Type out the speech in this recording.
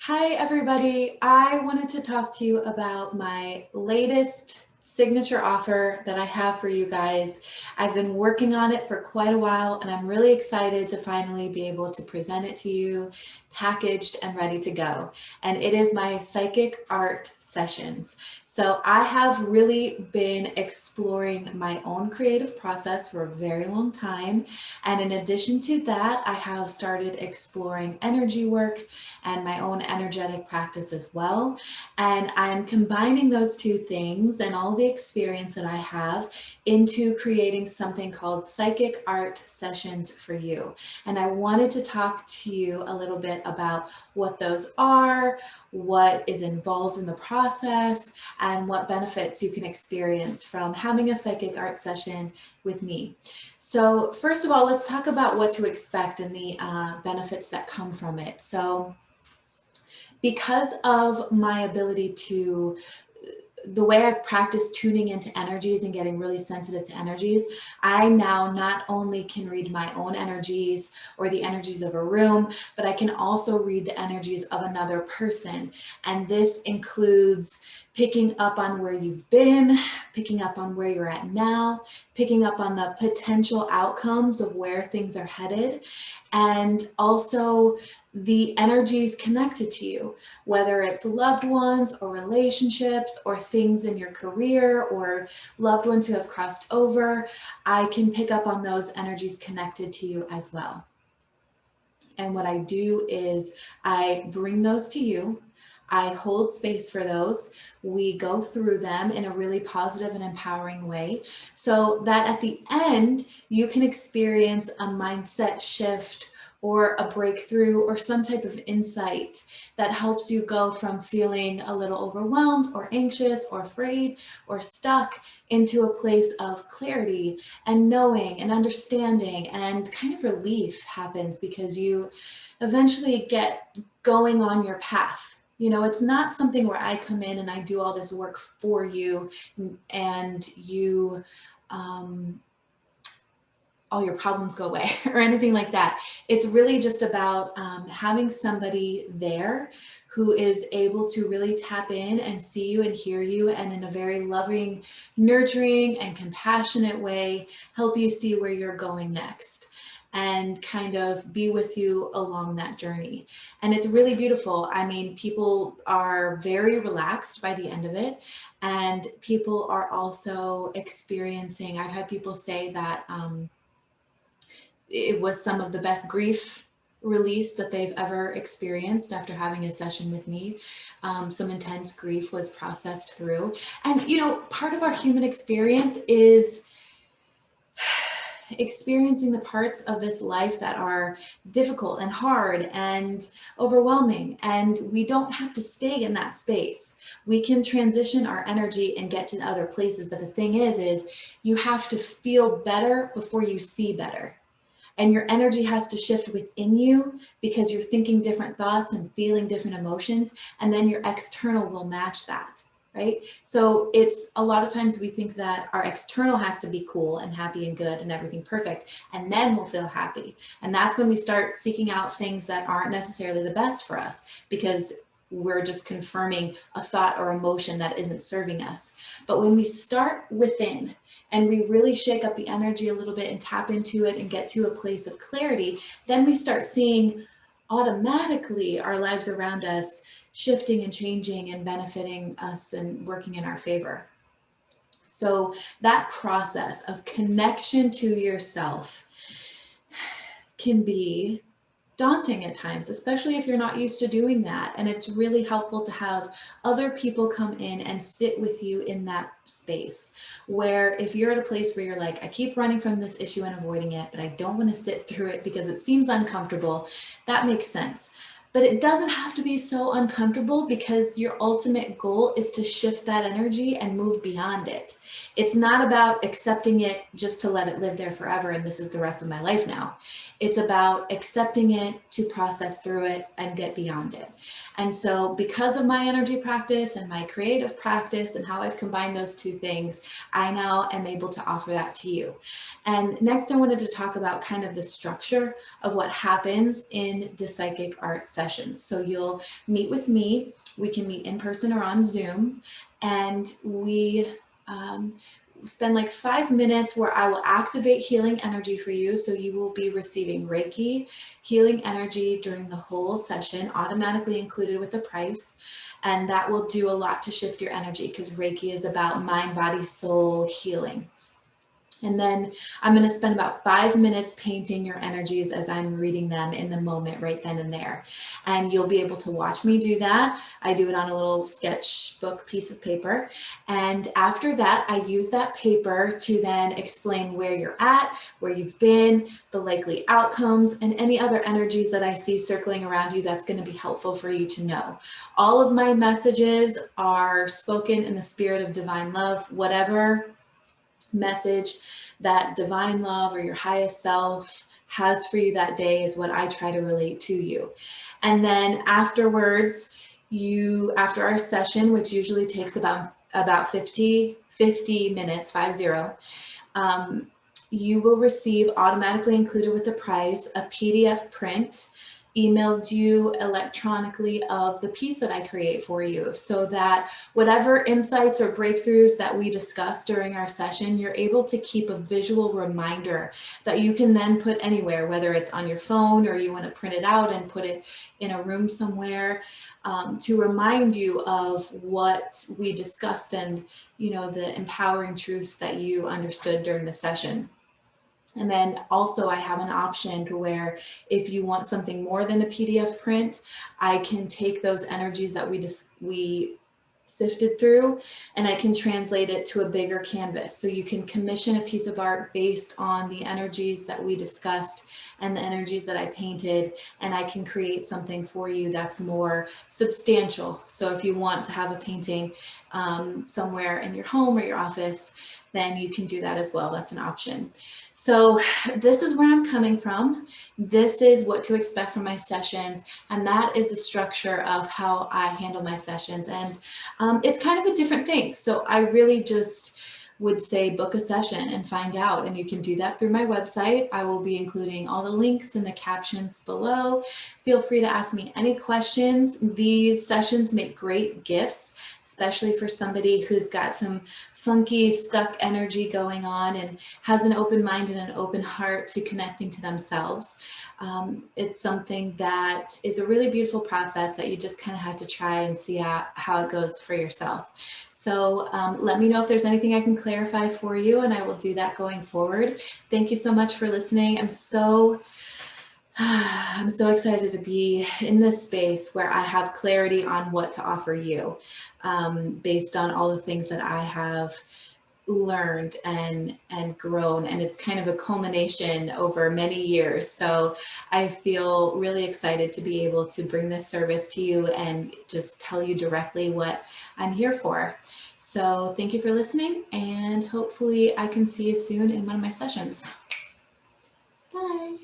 Hi, everybody. I wanted to talk to you about my latest signature offer that I have for you guys. I've been working on it for quite a while, and I'm really excited to finally be able to present it to you, packaged and ready to go. And it is my psychic art sessions. So I have really been exploring my own creative process for a very long time. And in addition to that, I have started exploring energy work and my own energetic practice as well. And I'm combining those two things and all the experience that I have into creating something called Psychic Art Sessions for You. And I wanted to talk to you a little bit about what those are, what is involved in the process, and what benefits you can experience from having a psychic art session with me. So first of all, let's talk about what to expect and the benefits that come from it. So because of my ability to the way I've practiced tuning into energies and getting really sensitive to energies, I now not only can read my own energies or the energies of a room, but I can also read the energies of another person. And this includes picking up on where you've been, picking up on where you're at now, picking up on the potential outcomes of where things are headed, and also the energies connected to you, whether it's loved ones or relationships or things in your career or loved ones who have crossed over. I can pick up on those energies connected to you as well. And what I do is I bring those to you. I hold space for those. We go through them in a really positive and empowering way so that at the end, you can experience a mindset shift or a breakthrough or some type of insight that helps you go from feeling a little overwhelmed or anxious or afraid or stuck into a place of clarity and knowing and understanding, and kind of relief happens because you eventually get going on your path. You know, it's not something where I come in and I do all this work for you and you all your problems go away or anything like that. It's really just about having somebody there who is able to really tap in and see you and hear you, and in a very loving, nurturing, and compassionate way, help you see where you're going next and kind of be with you along that journey. And it's really beautiful. I mean, people are very relaxed by the end of it, and people are also experiencing, I've had people say that it was some of the best grief release that they've ever experienced after having a session with me. Some intense grief was processed through. And, you know, part of our human experience is experiencing the parts of this life that are difficult and hard and overwhelming. And we don't have to stay in that space. We can transition our energy and get to other places. But the thing is you have to feel better before you see better. And your energy has to shift within you because you're thinking different thoughts and feeling different emotions, and then your external will match that, right? So it's a lot of times we think that our external has to be cool and happy and good and everything perfect, and then we'll feel happy. And that's when we start seeking out things that aren't necessarily the best for us, because we're just confirming a thought or emotion that isn't serving us. But when we start within and we really shake up the energy a little bit and tap into it and get to a place of clarity, then we start seeing automatically our lives around us shifting and changing and benefiting us and working in our favor. So that process of connection to yourself can be daunting at times, especially if you're not used to doing that. And it's really helpful to have other people come in and sit with you in that space, where if you're at a place where you're like, I keep running from this issue and avoiding it, but I don't want to sit through it because it seems uncomfortable, that makes sense. But it doesn't have to be so uncomfortable, because your ultimate goal is to shift that energy and move beyond it. It's not about accepting it just to let it live there forever and this is the rest of my life now. It's about accepting it to process through it and get beyond it. And so because of my energy practice and my creative practice and how I've combined those two things, I now am able to offer that to you. And next I wanted to talk about kind of the structure of what happens in the psychic art sessions. So you'll meet with me. We can meet in person or on Zoom, and we spend like 5 minutes where I will activate healing energy for you. So you will be receiving Reiki healing energy during the whole session, automatically included with the price. And that will do a lot to shift your energy, because Reiki is about mind, body, soul healing. And then I'm going to spend about 5 minutes painting your energies as I'm reading them in the moment, right then and there. And you'll be able to watch me do that. I do it on a little sketchbook piece of paper. And after that, I use that paper to then explain where you're at, where you've been, the likely outcomes, and any other energies that I see circling around you that's going to be helpful for you to know. All of my messages are spoken in the spirit of divine love. Whatever message that divine love or your highest self has for you that day is what I try to relate to you. And then afterwards, after our session, which usually takes about 50 minutes, 50, you will receive, automatically included with the price, a PDF print emailed you electronically of the piece that I create for you, so that whatever insights or breakthroughs that we discuss during our session, you're able to keep a visual reminder that you can then put anywhere, whether it's on your phone or you want to print it out and put it in a room somewhere, to remind you of what we discussed and, the empowering truths that you understood during the session. And then also I have an option to where if you want something more than a PDF print, I can take those energies that we sifted through and I can translate it to a bigger canvas. So you can commission a piece of art based on the energies that we discussed and the energies that I painted, and I can create something for you that's more substantial. So if you want to have a painting somewhere in your home or your office, then you can do that as well. That's an option. So this is where I'm coming from. This is what to expect from my sessions. And that is the structure of how I handle my sessions. And it's kind of a different thing. So I really just would say book a session and find out. And you can do that through my website. I will be including all the links in the captions below. Feel free to ask me any questions. These sessions make great gifts, especially for somebody who's got some funky, stuck energy going on and has an open mind and an open heart to connecting to themselves. It's something that is a really beautiful process that you just kind of have to try and see how it goes for yourself. So let me know if there's anything I can clarify for you, and I will do that going forward. Thank you so much for listening. I'm so excited to be in this space where I have clarity on what to offer you based on all the things that I have learned and grown, and it's kind of a culmination over many years. So I feel really excited to be able to bring this service to you and just tell you directly what I'm here for. So thank you for listening, and hopefully I can see you soon in one of my sessions. Bye.